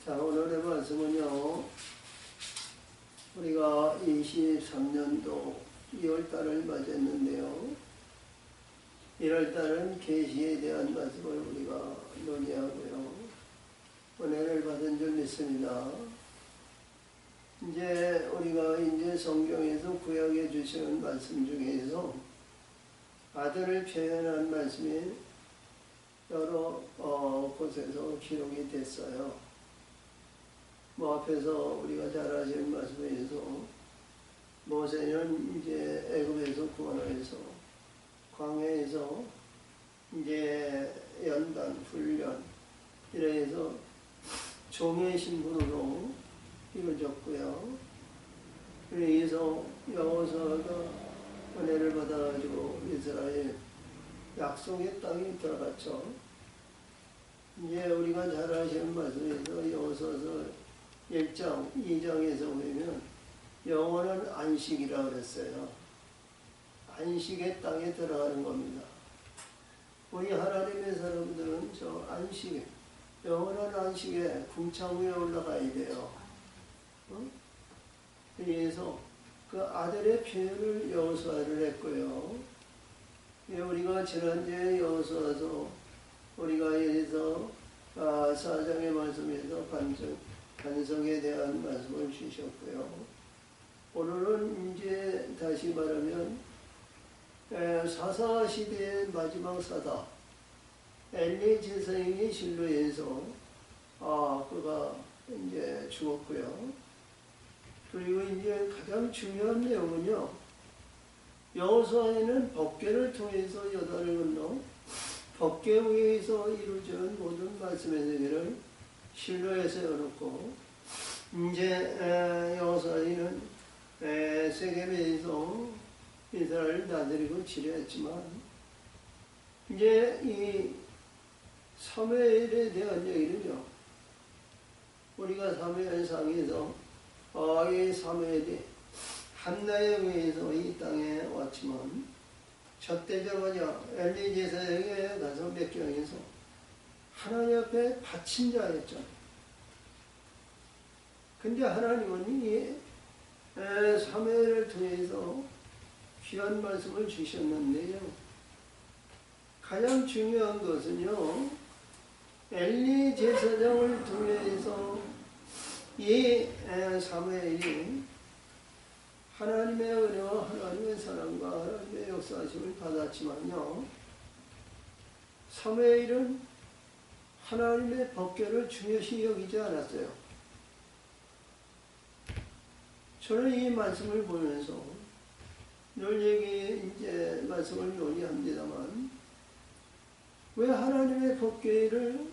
자, 오늘의 말씀은요, 우리가 23년도 2월달을 맞았는데요. 1월달은 계시에 대한 말씀을 우리가 논의하고요. 은혜를 받은 줄 믿습니다. 이제 우리가 성경에서 구약해 주시는 말씀 중에서 아들을 표현한 말씀이 여러 곳에서 기록이 됐어요. 앞에서 우리가 잘 아시는 말씀에서 모세는 이제 애굽에서 구원해서 광야에서 이제 연단, 훈련 이래서 종의 신분으로 이루어졌고요. 그래서 여호수아가 은혜를 받아가지고 이스라엘 약속의 땅에 들어갔죠. 이제 우리가 잘 아시는 말씀에서 여호수아서 1장, 2장에서 보면 영원한 안식이라 그랬어요. 안식의 땅에 들어가는 겁니다. 우리 하나님의 사람들은 저 안식에, 영원한 안식에 궁창 위에 올라가야 돼요. 그래서 그 아들의 표현을 여호수아를 했고요. 우리가 지난주에 여호수아서 우리가 여기서 4장의 말씀에서 반성에 대한 말씀을 주셨고요. 오늘은 이제 다시 말하면 사사 시대의 마지막 사사 엘리 제사장의 실로에서 그가 이제 죽었고요. 그리고 이제 가장 중요한 내용은요, 여호수아에는 법궤를 통해서 요단을 건너 법궤 위에서 이루어지는 모든 말씀의 세계를 실로에 세워놓고 이제 여호수아는 세겜에서 이스라엘을 다스리고 치료했지만 이제 이 사무엘에 대한 얘기는요, 우리가 사무엘상에서 이 사무엘이 한나에 의해서 이 땅에 왔지만 젖대자마자 엘리 제사장에 가서 맥경에서 하나님 앞에 바친 자였죠. 근데 하나님은 이 사무엘을 통해서 귀한 말씀을 주셨는데요. 가장 중요한 것은요, 엘리 제사장을 통해서 이 사무엘이 하나님의 은혜와 하나님의 사랑과 하나님의 역사하심을 받았지만요, 사무엘은 하나님의 법궤를 중요시 여기지 않았어요. 저는 이 말씀을 보면서 늘 이제 말씀을 논의합니다만, 왜 하나님의 법궤를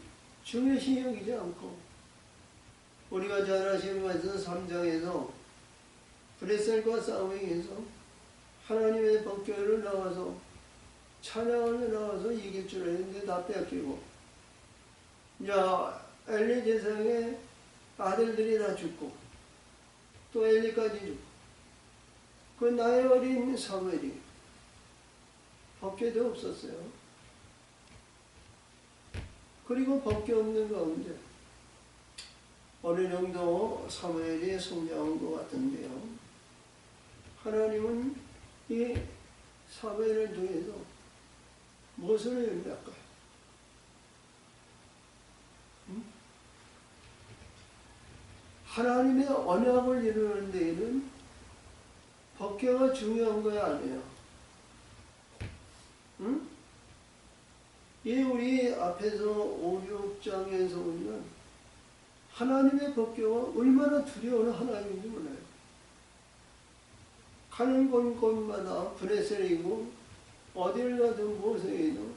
중요시 여기지 않고, 우리가 잘 아시는 말씀 3장에서 브레셀과 싸움에서 하나님의 법궤를 나와서 찬양하며 나와서 이길 줄 알았는데 다 뺏기고, 엘리 제사장의 아들들이 다 죽고 또 엘리까지 죽고, 그 나이 어린 사무엘이 법궤도 없었어요. 그리고 법궤 없는 가운데 어느 정도 사무엘이 성장한 것 같은데요, 하나님은 이 사무엘을 통해서 무엇을 의미할까요? 하나님의 언약을 이루는 데에는 법궤가 중요한 거 아니에요. 이 우리 앞에서 5, 6장에서 보면 하나님의 법궤가 얼마나 두려운 하나님인지 몰라요. 가는 곳마다 브레셀이고 어디를 가든 무엇에도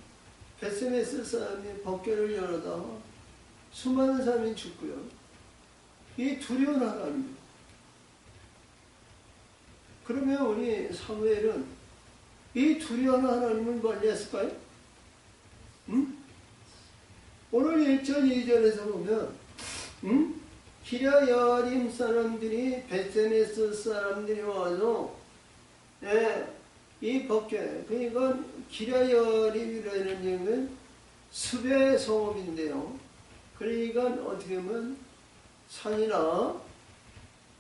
베스메스 사람이 법궤를 열어다가 수많은 사람이 죽고요. 이 두려운 하나님. 그러면 우리 사무엘은 이 두려운 하나님을 멀리했을까요? 오늘 1절 2절에서 보면 기랴야림 사람들이 베스메스 사람들이 와서 이 법궤, 그러니까 기랴야림이라는 얘기는 숲의 성읍인데요. 그러니까 어떻게 보면 산이나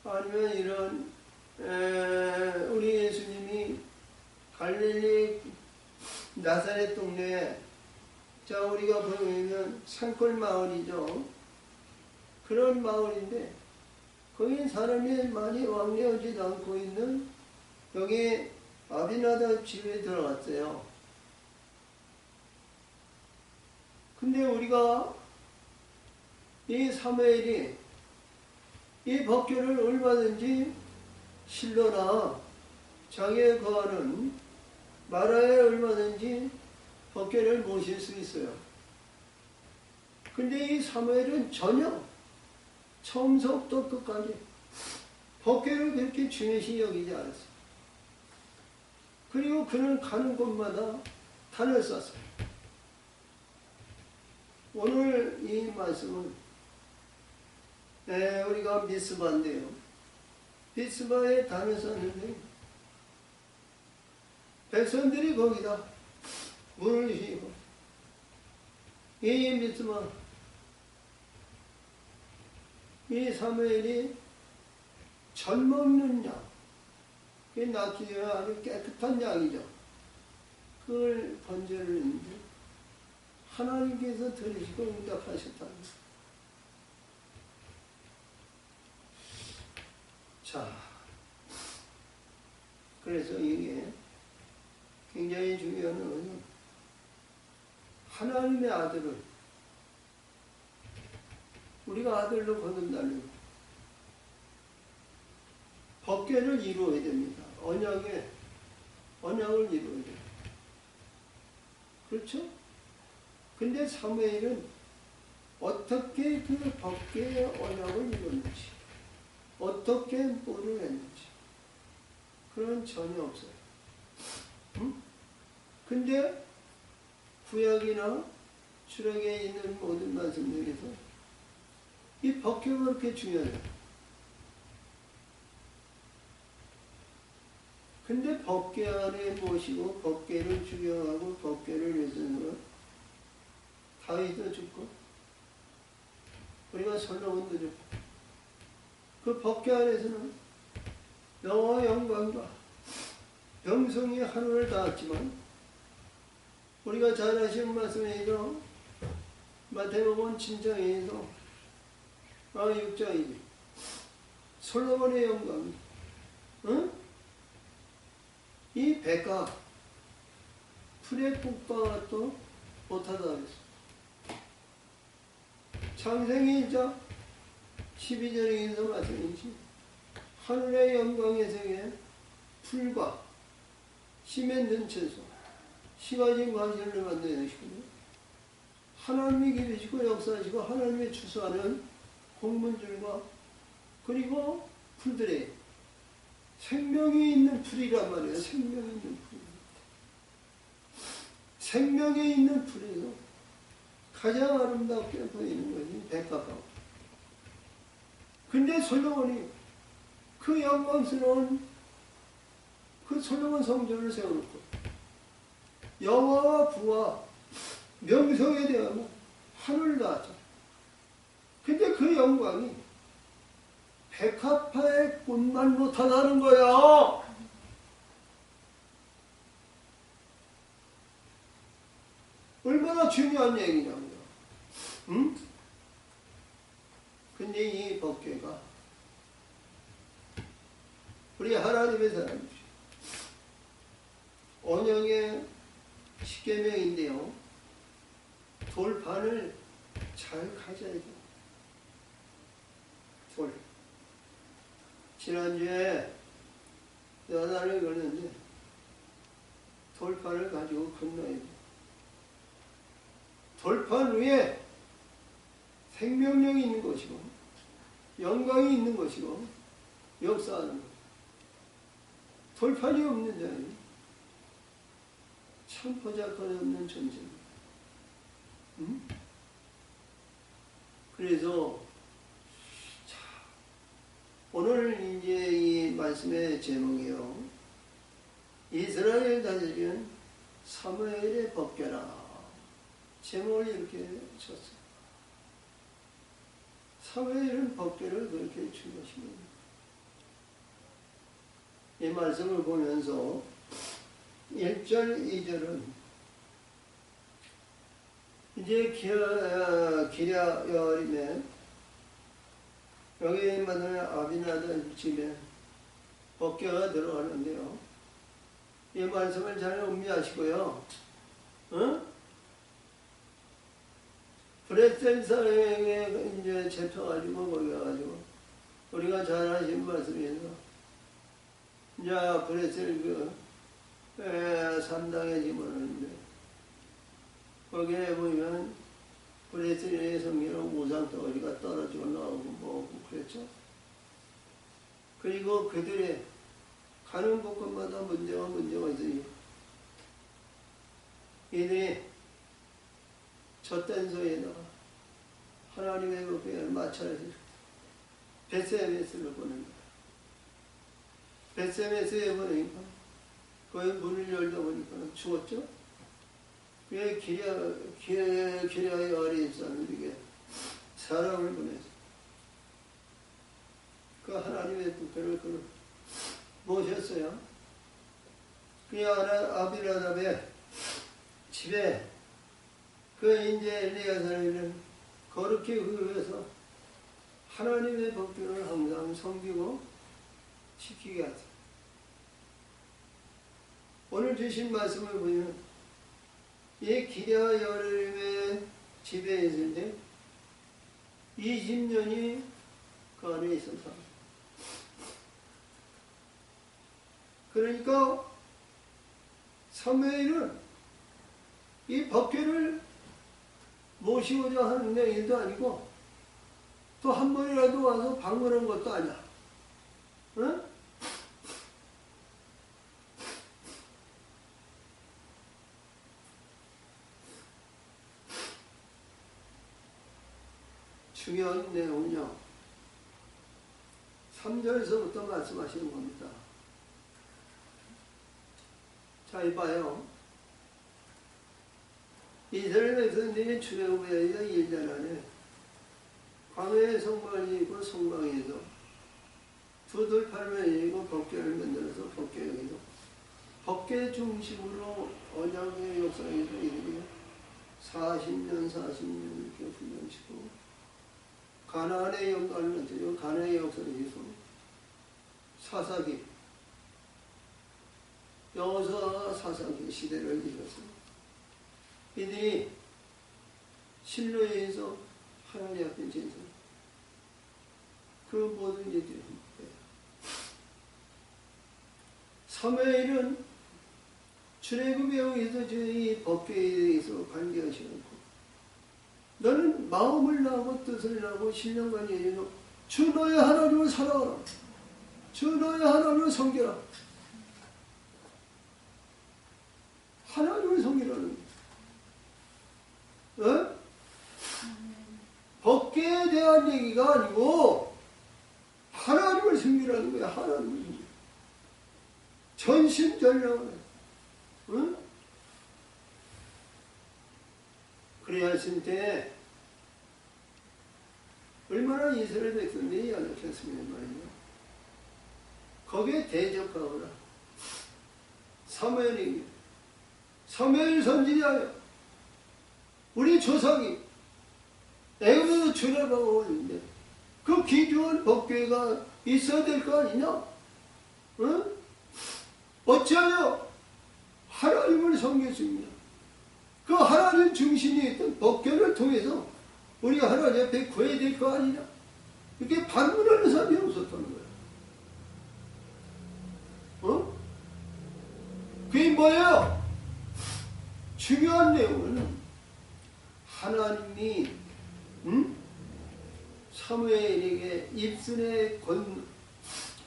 아니면 이런 우리 예수님이 갈릴리 나사렛 동네에 자 우리가 보면 산골 마을이죠. 그런 마을인데 거기 사람이 많이 왕래하지 않고 있는 여기 아비나답 집에 들어갔어요. 근데 우리가 이 사무엘이 이 법궤를 얼마든지 실로나 장에 거하는 마라에 얼마든지 법궤를 모실 수 있어요. 근데 이 사무엘은 전혀 처음부터 끝까지 법궤를 그렇게 중요시 여기지 않았어요. 그리고 그는 가는 곳마다 단을 쌌어요. 오늘 이 말씀은 우리가 미스바인데요. 미스바에 단을 쌌는데 백성들이 거기다 문을 주시고 이 미스바 이 사무엘이 젖 먹는 양, 그게 낙지가 아주 깨끗한 양이죠. 그걸 번제를 했는데 하나님께서 들으시고 응답하셨답니다. 자, 그래서 이게 굉장히 중요한 것은 하나님의 아들을 우리가 아들로 거듭나려면 법궤를 이루어야 됩니다. 언약을 이루어야 돼요. 그렇죠? 근데 사무엘은 어떻게 그 법궤의 언약을 이뤘는지, 어떻게 뽀를 했는지, 그런 전혀 없어요. 응? 근데 구약이나 출애굽에 있는 모든 말씀 중에서 이 법궤가 그렇게 중요해요. 근데 법궤 안에 모시고 법궤를 주경하고 법궤를 위해서는 것 다윗도 죽고 우리가 솔로몬도 죽고 그 법궤 안에서는 여호와 영광과 영성이 하늘을 닿았지만 우리가 잘 아시는 말씀에서 마태복음 7장에서 6장이지 솔로몬의 영광이 응? 이 백과 풀의 꽃과 또 못하다 그랬어. 창세기 1장 12절에서 말씀이지 하늘의 영광의 세계 풀과 심에 든 채소 시가진 과실을 만들어내시거든요. 하나님이 기르시고 역사하시고 하나님이 추수하는 곡물들과 그리고 풀들의 생명이 있는 풀이란 말이에요. 생명이 있는 풀. 생명이 있는 풀에서 가장 아름답게 보이는 것이 백합하고. 근데 솔로몬이 그 영광스러운 그 솔로몬 성전을 세워놓고 여호와와 부와 명성에 대하여 하늘을 닿았죠. 근데 그 영광이 백합화의 꽃만 못하다는 거야. 얼마나 중요한 얘기냐고요. 응? 근데 이 법궤가 우리 하나님의 사람이죠. 언약의 십계명인데요. 돌판을 잘 가져야 돼요. 돌. 지난주에 연안을 걸었는데 돌판을 가지고 건너야 돼요. 돌판 위에 생명력이 있는 것이고 영광이 있는 것이고 역사하는 것. 돌판이 없는 자는 참 보잘것없는 존재입니다. 응? 그래서 자, 오늘 이제 이 말씀의 제목이요. 이스라엘 다스리는 사무엘의 법궤라. 제목을 이렇게 쳤어요. 사무엘은 법궤를 그렇게 준 것입니다. 이 말씀을 보면서 1절, 2절은 이제 기랴여림에 여기 만날 아비나답 집에 법궤가 들어가는데요. 이 말씀을 잘 음미하시고요. 브레셀 사회에 이제 잡혀가지고 거기 가가지고 우리가 잘 아시는 말씀이에요. 이제 브레셀 산당에 집어넣는데 거기에 보면 브레셀의 성기는 우상 덩어리가 떨어지고 나오고 뭐고 그랬죠. 그리고 그들의 가는 곳곳마다 문제가 있어요. 이들이 젖된 소에다가 하나님의 법궤를 마찰해서 베세메스를 보냅니다. 베세메스에 보내니까 거기 문을 열다 보니까 죽었죠. 그게 기랴의 어린사람에게 사람을 보내서 그 하나님의 법궤를 모셨어요. 그 아비나답의 집에 그 이제 엘리야사를 거룩히 의해서 하나님의 법궤를 항상 섬기고 지키게 하세요. 오늘 주신 말씀을 보면 이 기랴여림의 집에 있을 때 20년이 그 안에 있었다. 그러니까 사무엘은 이 법궤를 모시고자 하는 일도 아니고 또 한 번이라도 와서 방문한 것도 아니야. 응? 중요한 내용은요. 3절에서부터 말씀하시는 겁니다. 자, 이봐요. 이스라엘 백성들이 출애굽에 의해 1년 안에 광야의 성막이 있고 성막에서 두 돌팔면이 있고 법궤를 만들어서 법궤에서 법궤 중심으로 언약의 역사에서 이들이 40년 이렇게 훈련시고 가나안의 영광을 드리고 가나안의 역사에서 사사기 여호수아 사사기 시대를 이뤘습니다. 이들이 실로에서 하나님 앞에 제사 그 모든 일들이 사무엘은 출애굽에 의해서 저희 법궤에 대해서 관계하지 않고 너는 마음을 나고 뜻을 나고 신령관이 아니라 주 너의 하나님을 사랑하라. 주 너의 하나님을 섬겨라. 하나님을 섬기라는 거예요. 법궤에 대한 얘기가 아니고 하나님을 섬기라는 거야. 하나님을 섬기라. 전심전력을 해. 응? 그래야 했을 때 얼마나 이스라엘 백성들이 연약했으면 말이야. 거기에 대적하거라. 사무엘 선지자여 우리 조상이 애굽에서 출애굽하고 있는데 그 귀중한 법궤가 있어야 될 거 아니냐? 응? 어찌하여 하나님을 섬겼습니다. 그 하나님 중심이 있던 법궤를 통해서 우리가 하나님 앞에 구해야 될 거 아니냐? 이렇게 반문하는 사람이 없었다는 거야. 어? 그게 뭐예요? 중요한 내용은 하나님이 사무엘에게 입술의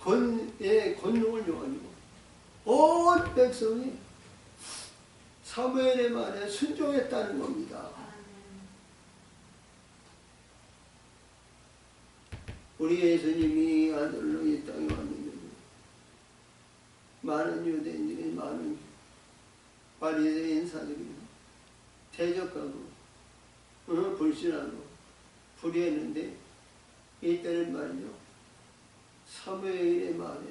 권능을 줘가지고 온 백성이 사무엘의 말에 순종했다는 겁니다. 우리 예수님이 아들로 이 땅에 왔는데 많은 유대인들이 많은 바리새인 사들이 대적하고 불신하고 불의했는데 이때는 말이죠. 사무엘의 말에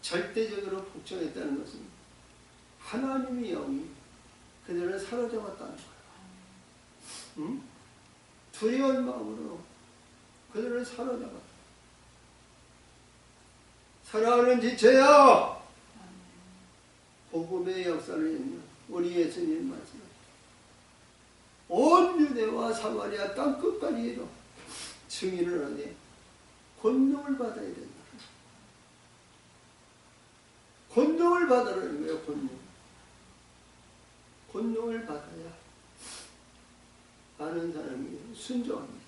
절대적으로 복종했다는 것은 하나님의 영이 그들을 사로잡았다는 거예요. 응? 두려운 마음으로 그들을 사로잡았다. 사랑하는 지체야! 복음의 역사를 읽는 우리 예수님 말씀. 온 유대와 사마리아 땅끝까지도 증인을 하되 권능을 받아야 된다. 권능을 받으라는 거예요. 권능을 받아야 아는 사람이 순종합니다.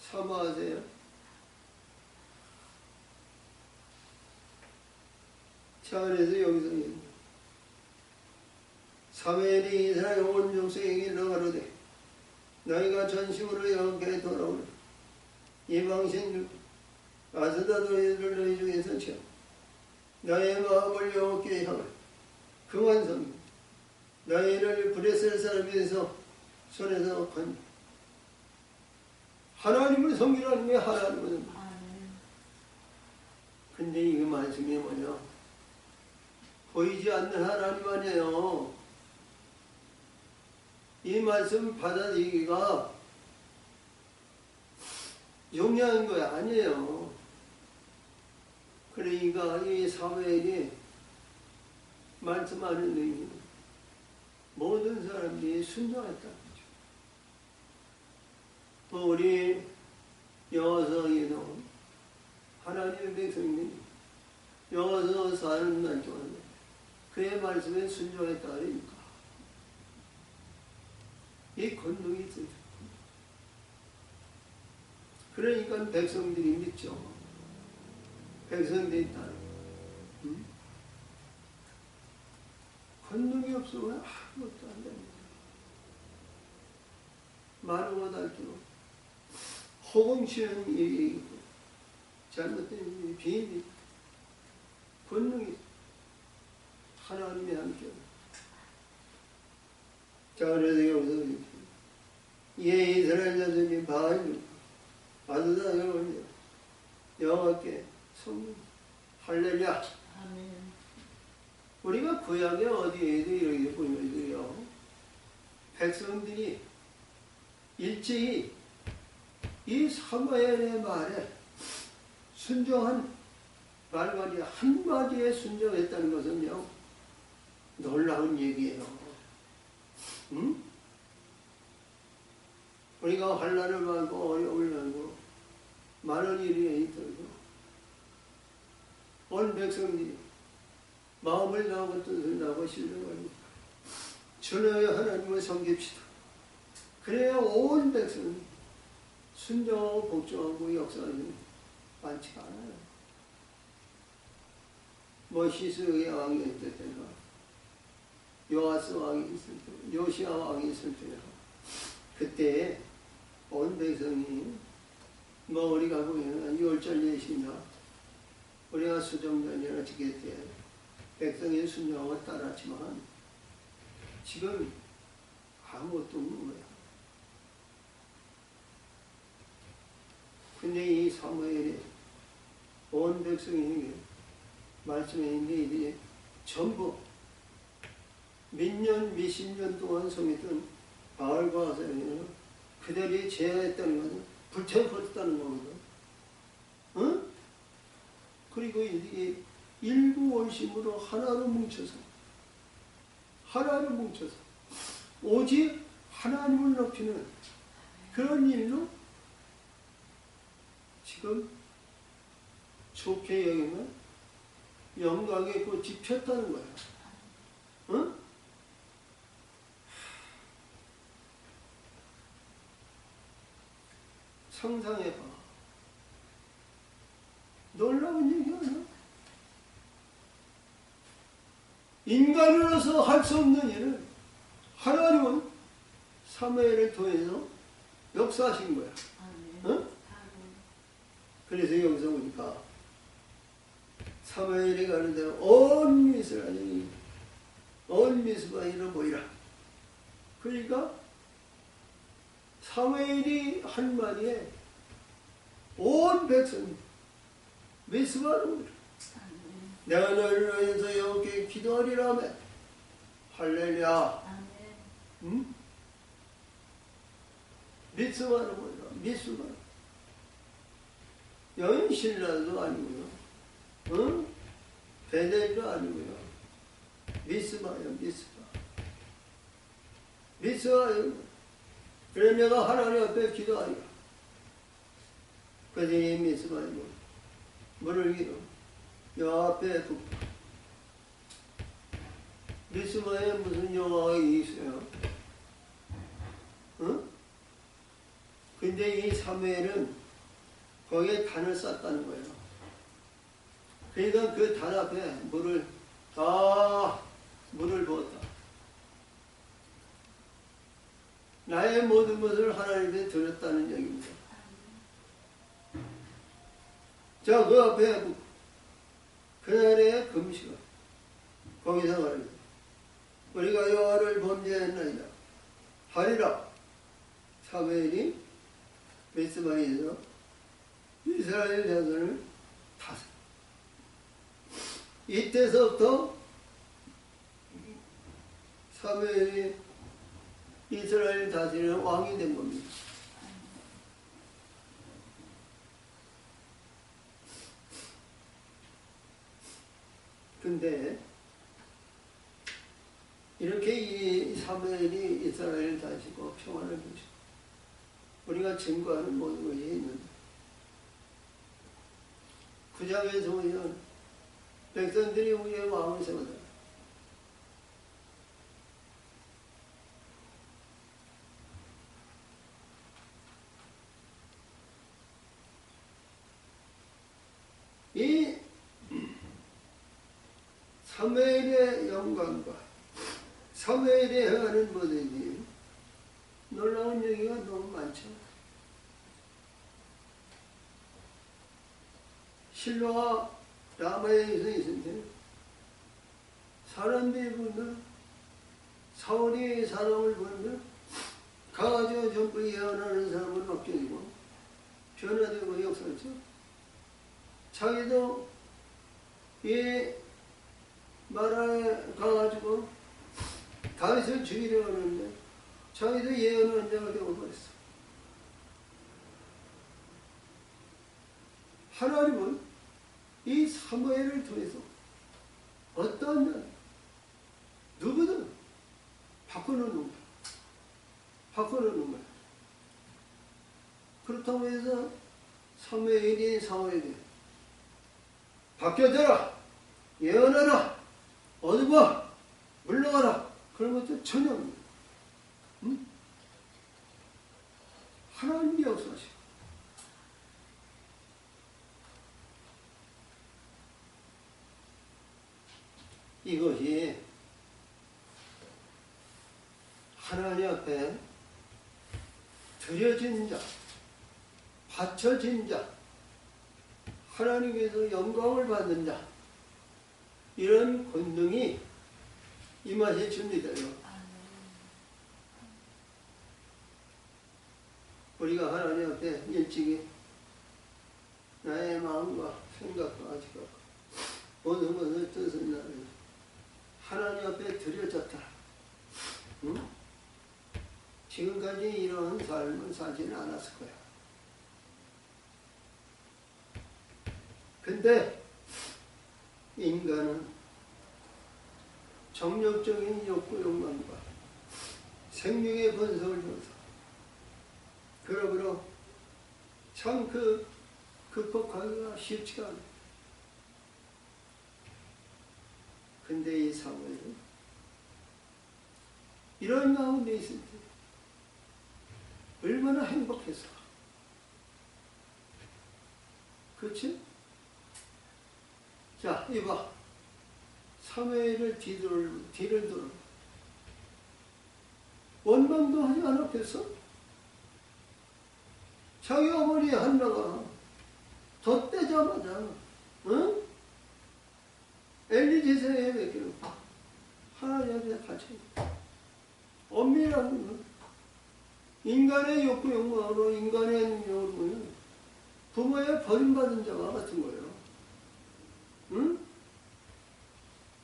사모하세요. 자, 그래서 여기서 사무엘이 이스라엘 온 족속에게 나가로되 너희가 전심으로 여호와께 돌아오라. 이방신 아스다 너희를 너희 중에서 채워 너희의 마음을 여호와께 향하라. 그만성 너희를 브레셀 사람에서 손에서 건 하나님을 섬기라는 게 하나님을 섬기라. 근데 이 말씀이 뭐냐? 보이지 않는 하나님 아니에요. 이 말씀 받아들이기가 용이한 거 아니에요. 그러니까 이 사무엘이 말씀하는 의미는 모든 사람들이 순종했다는 거죠. 우리 여호수아에도 하나님의 백성들이 여호수아 사는 날 동안에 그의 말씀에 순종했다 그러니까 이 권능이 있어요. 그러니까 백성들이 믿죠. 백성들이 따르고 권능이 없으면 아무것도 안 됩니다. 많은 것 알기로 호공치는 일이 있고 잘못된 일이 비밀이 권능이 하나님이 함께. 자, 그래서 여기서 이에 이스라엘 자손이 바알을 아드다 여호와께 섬긴 할렐루야. 아멘. 우리가 구약에 어디에도 이렇게 보면요, 백성들이 일제히 이 사무엘의 말에 순종한 말마디 한마디에 순종했다는 것은요 놀라운 얘기예요. 응? 우리가 환난을 받고 어려움을 받고 많은 일이 있더라도 온 백성들이 마음을 다하고 뜻을 다하고 신령하니 주의 하나님을 섬깁시다. 그래야 온 백성이 순종하고 복종하고 역사하는 많지가 않아요. 뭐 히스기야 왕이 있을 때나 요아스 왕이 있을 때, 요시야 왕이 있을 때나 그때 온 백성이 뭐 우리가 보면 유월절 예식이나 우리가 수정전이나 지킬 때 백성이 순종하고 따랐지만 지금 아무것도 없는 거야. 근데 이 사무엘이 온 백성에게 말씀에 있는 이들이 전부 몇 년, 몇십 년 동안 섬겼던 바알과 아세라는 그들이 제하했다는 것은 불태워버렸다는 거거든. 응? 그리고 이들이 일부 원심으로 하나로 뭉쳐서 오직 하나님을 높이는 그런 일로 지금 좋게 여기면 영광의 꽃이 폈다는 거야. 응? 상상해봐. 놀라운 얘기 아니야? 인간으로서 할 수 없는 일을 하나님은 사무엘을 통해서 역사하신 거야. 응? 그래서 여기서 보니까 사무엘이 가는 데는 온 이스라엘이 온 미스바에로 모이라. 그러니까 사무엘이 한마디에 온 백성이 메스바하는 거죠. 내가 너희를 위해서 여호와께 기도하리라며. 할렐루야. 응? 미스바하는 거죠. 미스바. 연신라도 아니고요. 응? 베델도 아니고요. 미스바예요. 미스바. 미스바예요. 그래 내가 하나님 앞에 기도하리라. 그래서 이 미스바이고 물을 기도 여호와 앞에 붓고. 미스바에 무슨 여호와가 있어요? 응? 근데 이 사무엘은 거기에 단을 쌌다는 거예요. 그러니까 그 단 앞에 물을 부었다. 나의 모든 것을 하나님께 드렸다는 얘기입니다. 자, 그 앞에 그날의 금식을 거기서 말합니다. 우리가 여호와를 범죄했나이다 하리라. 사무엘이 미스바에서 이스라엘 자손을 다스. 이때서부터 사무엘이 이스라엘 다스리는 왕이 된 겁니다. 근데 이렇게 이 사무엘이 이스라엘을 다스리고 평안을 주시고 우리가 증거하는 모든 것이 있는데 9장에서 보면 백성들이 우리의 왕을 세우다. 이 사무엘의 영광과 사무엘이 행하는 모든이 놀라운 얘기가 너무 많죠. 실로와 라마에서 있는데 사람들이 보면 사울이 사람을 보면 가가지고 전부 예언하는 사람은 없겨지고 변화되고 역사죠. 자기도 이 나라에 가가지고 다윗을 죽이려고 하는데 자기도 예언하는 자가 되어버렸어. 하나님은 이 사무엘을 통해서 어떠한 날 누구든 바꿔놓는 거야. 바꿔놓는 거야. 그렇다고 해서 사무엘이 사무엘이 바뀌어져라, 예언하라, 어두워, 물러가라, 그런 것도 전혀 없는 거야. 응? 하나님이 역사하시고 이것이 하나님 앞에 드려진 자, 바쳐진 자, 하나님께서 영광을 받는 자, 이런 권능이 임하실 줄입니다. 우리가 하나님 앞에 일찍이 나의 마음과 생각과 지각과 모든 것을 뜻을 나는 하나님 앞에 드려졌다. 응? 지금까지 이런 삶을 살지는 않았을 거야. 근데 인간은 정력적인 욕구 욕망과 생명의 번성을 줘서 그러므로 참 극복하기가 쉽지가 않아요. 근데 이 사무엘은 이런 가운데 있을 때 얼마나 행복했어. 그렇지? 자, 이봐. 사무엘을 뒤를 돌아. 원망도 하지 않았겠어? 자기 어머니 한나가 덧대자마자, 응? 엘리제사에 맡기는 하나님 앞에 같이 엄밀한 건 인간의 욕구 욕망으로 인간의 능력을 보면 부모의 버림받은 자와 같은 거예요. 응?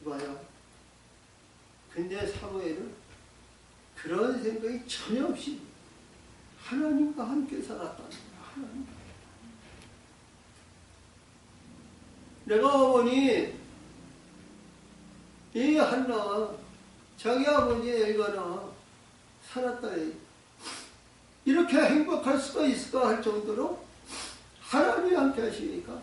봐요. 근데 사무엘은 그런 생각이 전혀 없이 하나님과 함께 살았다는 거야. 하나님. 내가 보니 이 한나가 자기 아버지 엘가나가 살았다. 이렇게 행복할 수가 있을까 할 정도로 하나님이 함께 하시니까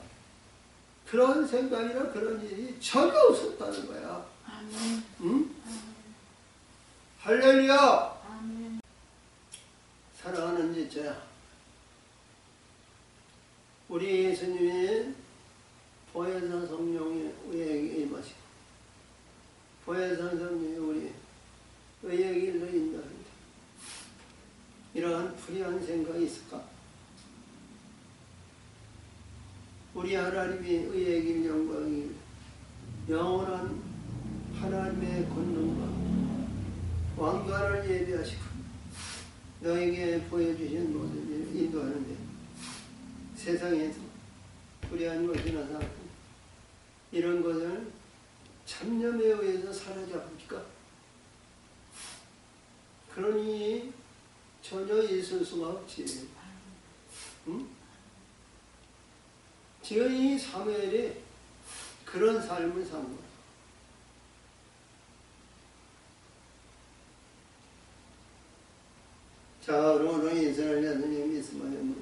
그런 생각이나 그런 일이 전혀 없었다는 거야. 아멘. 응? 할렐루야! 아멘. 사랑하는 지체야, 우리 예수님이 보혜사 성령의 우리에게 임하시고 보혜사 성령이 우리 의의 길로 인도하는데 이러한 불의한 생각이 있을까? 우리 하나님이 의의 길 영광의 길 영원한 하나님의 권능과 왕관을 예비하시고 너에게 보여주신 모든 일을 인도하는데 세상에서 불의한 것이나 사건 이런 것을 참념에 의해서 사로잡을까? 그러니 전혀 있을 수가 없지. 응? 지금 이 사무엘이 그런 삶을 산 거야. 자, 그러므로 이스라엘 자손이 미스마에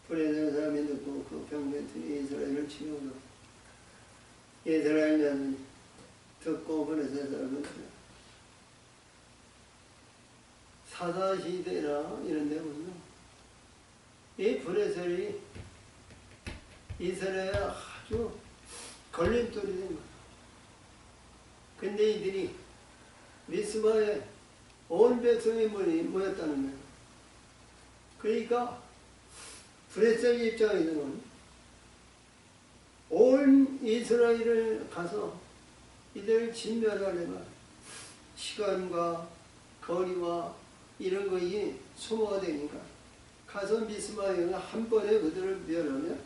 불의된 사람이 듣고 그 병변들이 이스라엘을 치우고 이스라엘 자손이 듣고 불의된 사람은 사사시대나 이런 데 보면 이 브레셀이 이스라엘에 아주 걸림돌이 된 거야. 근데 이들이 미스바에 온 백성이 모였다는 거야. 그러니까 브레셀 입장에서는 온 이스라엘을 가서 이들을 진멸하려면 시간과 거리와 이런 것이 소모가 되니까 가서 미스마에 한 번에 그들을 멸하면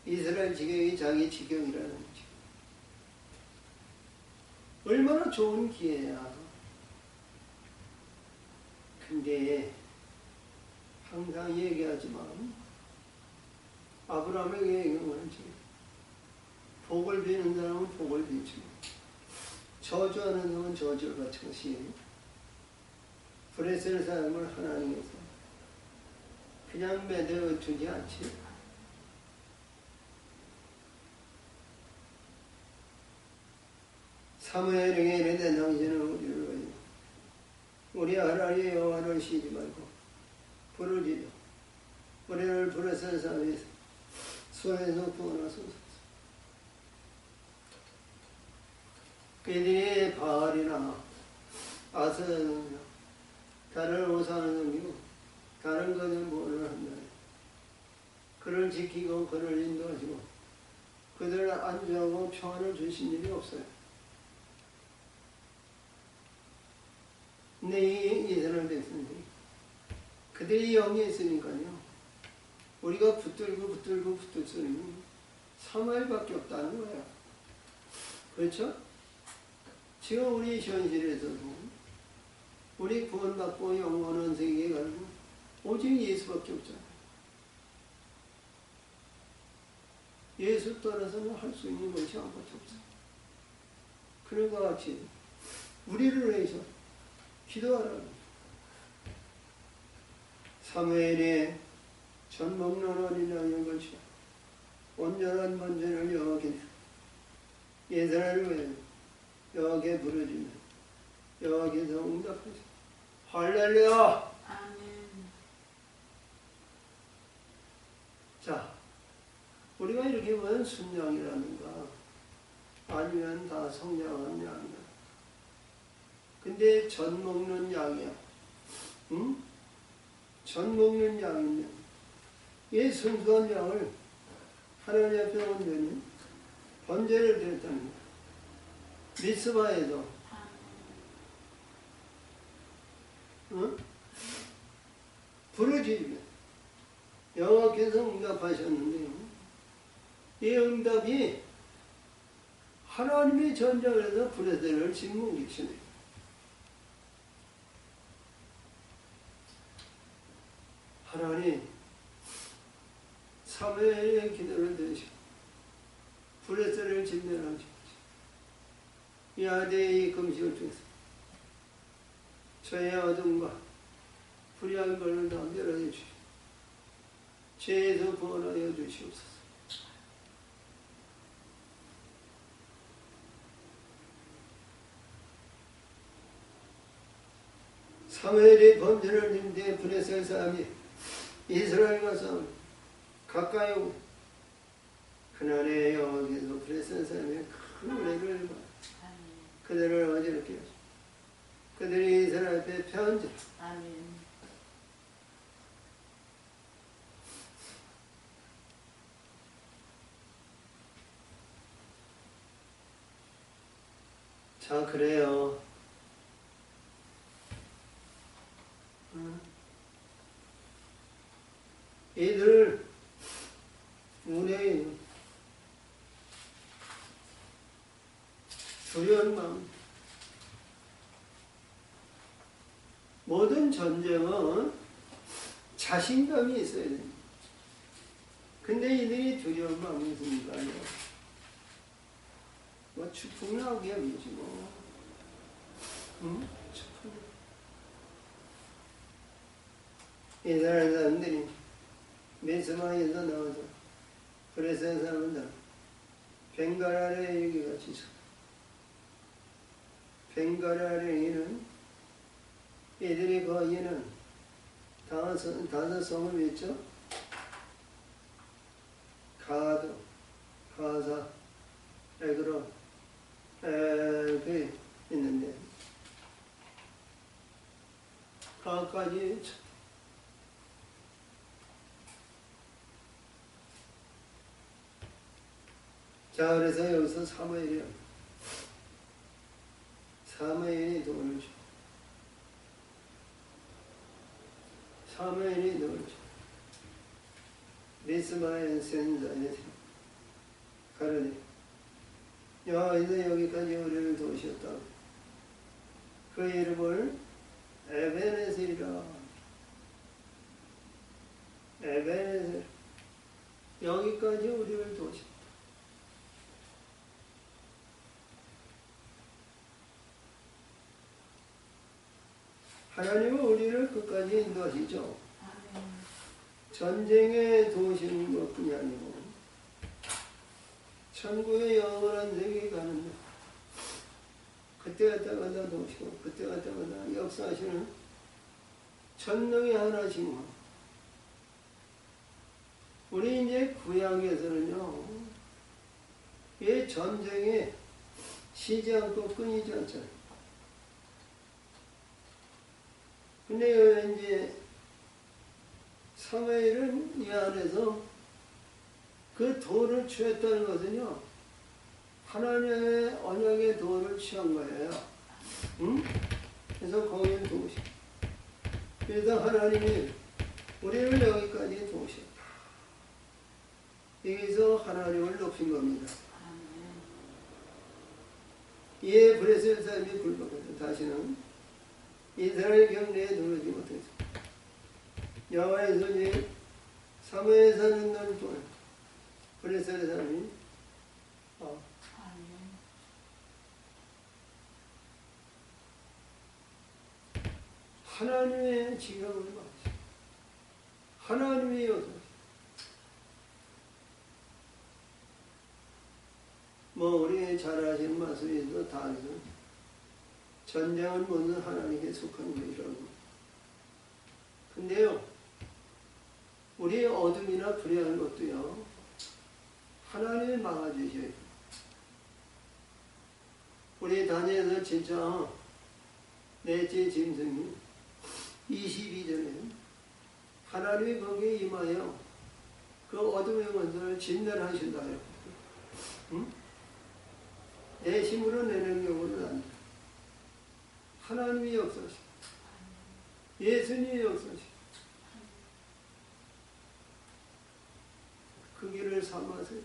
이스라엘 지경이 자기 지경이라는 거지. 얼마나 좋은 기회야. 근데 항상 얘기하지만 아브라함에게 얘기하는 복을 비는 사람은 복을 비지 저주하는 사람은 저주를 받는 것이 브레셀 사람을 하나님께서 그냥 매대어 두지 않지. 사무엘에게 이르되 당신은 우리를 위하여 우리 하나님의 여호와를 쉬지 말고 부르짖어 우리를 브레셀 사람에서 손에서 구원하소서. 그들이 바알이나 아세라나 다른 우상을 섬기고 다른 것을 뭐를 한다. 그를 지키고 그를 인도하시고 그들을 안주하고 평안을 주신 일이 없어요. 근데 이 이스라엘 백성들이 그들이 영이 있으니까요. 우리가 붙들 수는 사무엘밖에 없다는 거야. 그렇죠? 지금 우리 현실에서도 우리 구원받고 영원한 세계에 가는 오직 예수밖에 없잖아요. 예수 떠나서는 할 수 있는 것이 아무것도 없어요. 그런 것 같이 우리를 위해서 기도하라는 사무엘의 전 먹는 어린 양의 것이야. 온전한 번제를 여호와께 이스라엘을 위해 여호와께 부르짖으면 여호와께서 응답하시오. 할렐루야. 아멘. 자, 우리가 이렇게 보면 순양이라는가 아니면 다 성장한 양이야. 근데 전 먹는 양이야. 응? 전 먹는 양이면 이 순수한 양을 하나님 앞에 온전히 번제를 드렸다는 거야. 미스바에서 응? 부르짖으면 여호와께서 응답하셨는데요. 이 응답이 하나님의 전쟁을 해서 브레셀을 짓뭉기시네요. 하나님 사무엘의 기도를 들으시고 브레셀을 진멸하시고 이 아대의 금식을 통해서 저의 어둠과 불의한 것을 다 멸하여 주시고 죄에서 구원하여 주시옵소서. 사무엘이 범죄를 인데 브레셀 사람이 이스라엘과 싸우니 가까이 오고 그날에 여호와께서 브레셀 사람의 큰 은혜를 받아 그들을 어지럽게 하시고 그들이 이스라엘 앞에 편지 아멘. 자 그래요. 이들 운에 두려운 마음. 모든 전쟁은 자신감이 있어야 됩니다. 근데 이들이 두려운 마음이 있으니까 뭐 추풍낙엽이지 뭐. 추풍. 이스라엘 사람들이 미스마에서 나와서 브레셀 사람들 벵가라의 얘기가 있어. 벵가라의는 이들이 거기는 다섯 성을 있죠. 가도, 가사, 에그로, 그 있는데 가까지 자 그래서 여기서 사무엘이 돈을 줘. 사무엘이 돈을 줘. 미스마의 센자에 가르니 여호와께서 여기까지 우리를 도우셨다. 그 이름을 에베네셀이라. 에베네셀. 여기까지 우리를 도우셨다. 하나님은 우리를 끝까지 인도하시죠. 전쟁에 도우시는 것뿐이 아니고 천국의 영원한 세계에 가는데 그때 갔다가 도우시고 그때 갔다가 역사하시는 전능의 하나님과 우리 이제 구약에서는요 이 전쟁에 쉬지 않고 끊이지 않잖아요. 근데 이제 사무엘은 이 안에서 그 도를 취했다는 것은요 하나님의 언약의 도를 취한 거예요. 응? 그래서 거기는 도우시. 그래서 하나님이 우리를 여기까지 도우셨다. 여기서 하나님을 높인 겁니다. 이에 브레셀 사람이 굴복해서 다시는 이스라엘 경내에 들어오지 못했어. 여호와의 손이 사무엘에 사는 날 동안 브레셀 사람이 하나님의 지각을 받으시. 하나님의 요소. 뭐 우리 잘 아시는 말씀에서 다 알죠. 전쟁은 모든 하나님께 속한 것이라고. 근데요, 우리 어둠이나 불의한 것도요, 하나님이 막아주셔야 돼요. 우리 다니엘서 진짜 넷째 짐승이 22절에 하나님이 거기에 임하여 그 어둠의 원수를 진멸하신다. 응? 내 힘으로 내 능력으로는 안 돼. 하나님이 역사하시고 예수님이 역사하시고 그를 삼으세요.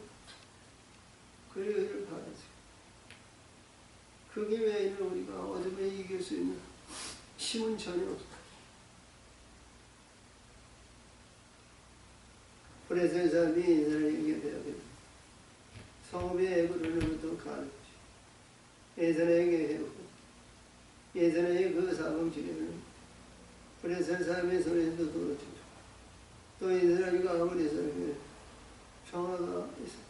그의 의를 바라세요. 그게 외에는 우리가 어둠에 이길 수 있는 힘은 전혀 없다. 그래서 사람이 이스라엘에게 배우겠다. 성읍의 애구를로부터 가르치 예전에게 해오고 예전에 그 사범지리를 그래서 사람의 손에서 도로치고 또 이스라엘과 아무리 사람의 평화가 있었다.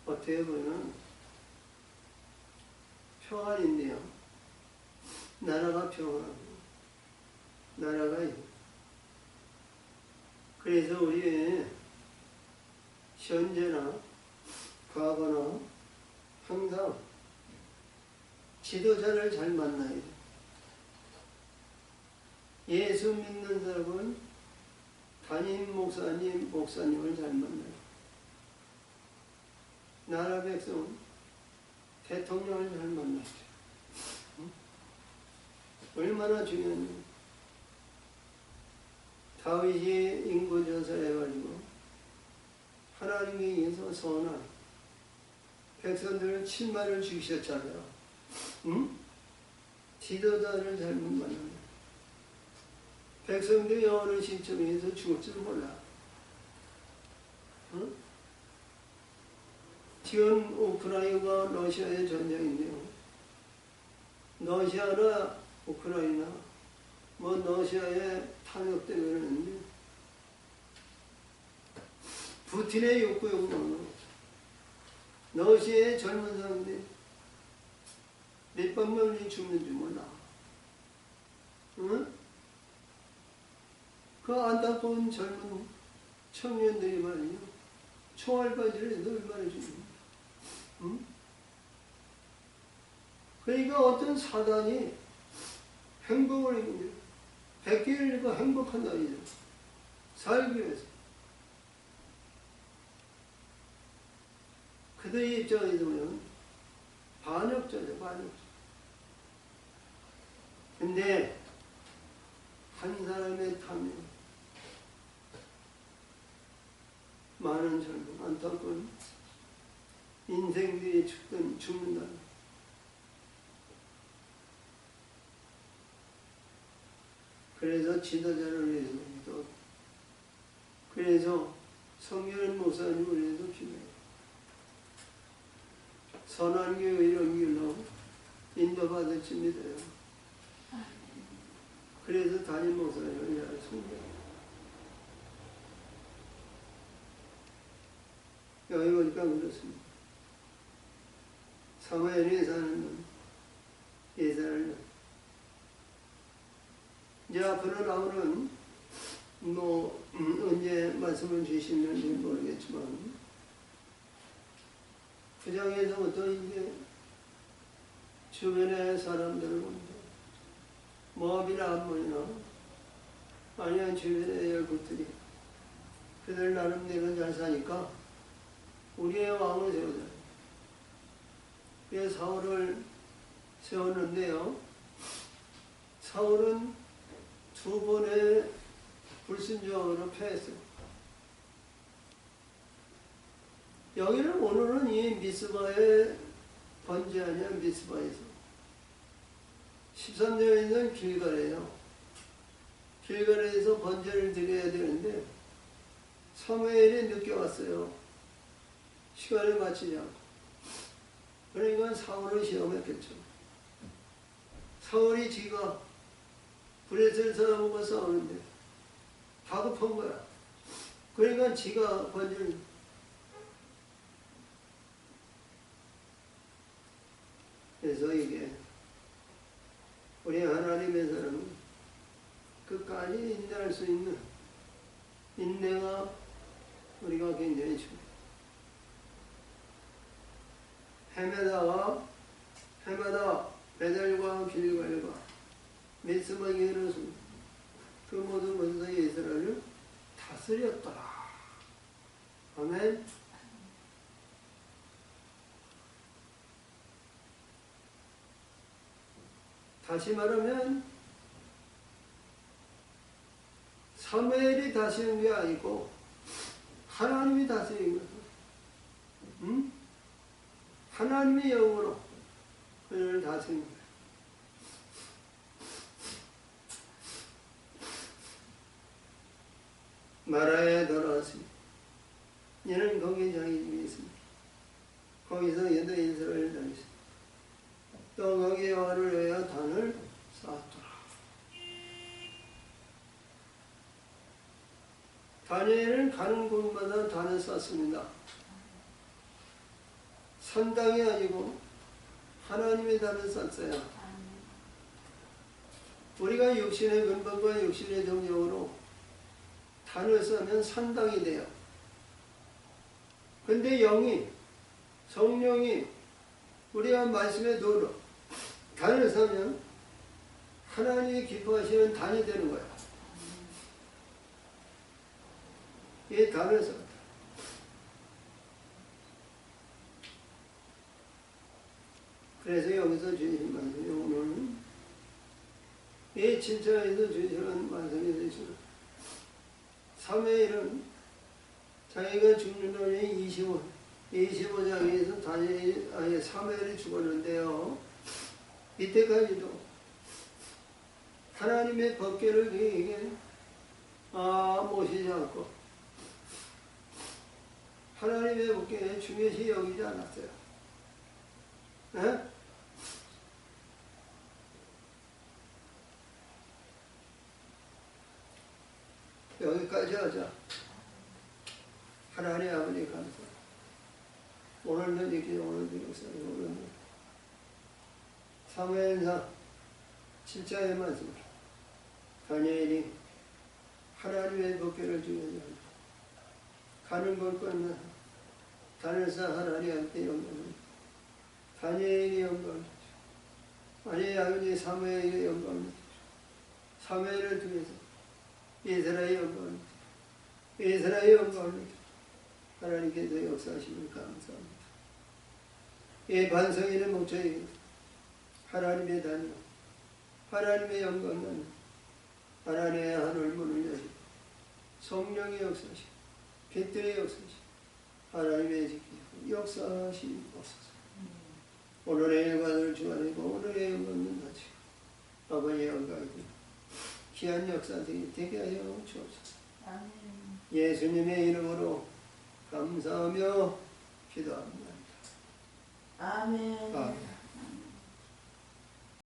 어떻게 보면 평안인데요. 나라가 평안하고 나라가 그래서 우리의 현재나 과거나 항상 지도자를 잘 만나야 돼. 예수 믿는 사람은 담임 목사님을 잘 만나요. 나라 백성은 대통령을 잘 만나죠. 얼마나 중요한지. 다윗이 인구조사해가지고 하나님께 의해서 선한 백성들 7만을 죽이셨잖아요. 응? 지도자를 잘못 만나요. 백성들이 어느 시점에서 죽을 줄 몰라. 응? 지금 우크라이나와 러시아의 전쟁인데요. 러시아나 우크라이나, 러시아의 탄핵 때문에 푸틴의 욕구욕망으로 러시아의 젊은 사람들이 몇백 명이 죽는 줄 몰라. 응? 그 안타까운 젊은 청년들이 말이요. 총알바지를 얼마나 죽는 응? 그러니까 어떤 사단이 행복을 입는 백기를 입고 행복한 날이죠. 살기 위해서. 그들의 입장에서 보면 반역자죠, 반역자. 근데 한 사람의 탐욕, 많은 젊은 안타까운 인생들이 죽는다. 그래서 지도자를 위해서도 그래서 성결한 목사님을 위해서 필요해요. 선한 교회 이런 길로 인도받을 줄 믿어요. 그래서 담임 목사님을 잘 섬겨요. 여기 보니까 그렇습니다. 사무엘이 사는 예산을 이제 앞으로 나오는 언제 말씀을 주시는지 모르겠지만 구장에서부터 이제 주변의 사람들을 본다. 모압이나 암몬이나 아니면 주변의 열국들이 그들 나름대로 잘 사니까 우리의 왕을 세우자. 그래서 사울을 세웠는데요. 사울은 두 번의 불순종으로 패했어요. 여기는 오늘은 이 미스바의 번제 아니야, 미스바에서. 13년에는 길갈이에요. 길갈에서 번제를 드려야 되는데 사무엘이 늦게 왔어요. 시간을 맞추지 않고. 그러니까 사울을 시험했겠죠. 사울이 지가 브레셀 사람과 싸우는데 다급한 거야. 그러니까 지가 번제를 그래서 이게 우리 하나님의 사람은 끝까지 인내할 수 있는 인내가 우리가 굉장히 중요해요. 헤매다가 베델과 길갈과 미스바에 이르렀습니다. 그 모든 곳에서 이스라엘을 다스렸더라. 아멘. 다시 말하면 사무엘이 다스리는 게 아니고 하나님이 다스리는 거죠. 응? 하나님의 영으로 그를 다스리는 거예요. 마라에 돌아왔습니다. 얘는 거기 자기 집에 있습니다. 거기서 얘도 인사를 다녔습니다. 또 거기에 와를 외어 단을 쌓았더라. 다니엘은 가는 곳마다 단을 쌓습니다. 산당이 아니고 하나님의 단을 쌓았어요. 우리가 육신의 근본과 육신의 정력으로 단을 쌓으면 산당이 돼요. 근데 영이, 성령이 우리가 말씀에 도로 단을 쌓으면 하나님이 기뻐하시는 단이 되는 거예요. 이 단을 쌓았다. 그래서 여기서 주신 말씀이 오늘은 이 칭찬에서 주시는 말씀이 되시는 사무엘은 자기가 죽는 날이 25장에서 다니엘이 사무엘이 죽었는데요. 이때까지도 하나님의 법궤를 그에게 모시지 않고 하나님의 법궤에 중요시 여기지 않았어요. 네? 여기까지 하자. 하나님 아버지 감사. 오늘도 이렇게 오늘도 역사에 오늘도 사무엘상 7장의 말씀. 다니엘이 하나님의 법궤를 중요시 한다. 가는 곳곳마다 단을 쌓아 하나님께 영광을 다니엘이 영광을 아니 아버지 사무엘의 영광을 사무엘을 통해서 이스라엘의 영광을 이스라엘의 영광을 하나님께서 역사하시면 감사합니다. 이 반성인의 목적이 하나님의 단위 하나님의 영광은 하나님의 하늘 문을 여시고 성령의 역사하시고 빛들의 역사하시고 하나님의 지키시고 역사하시옵소서. 오늘의 일과를 주관하고 오늘의 영광은 다치고 아버지의 영광이 귀한 역사들이 되게 하여 주옵소서. 예수님의 이름으로 감사하며 기도합니다. 아멘. 아멘.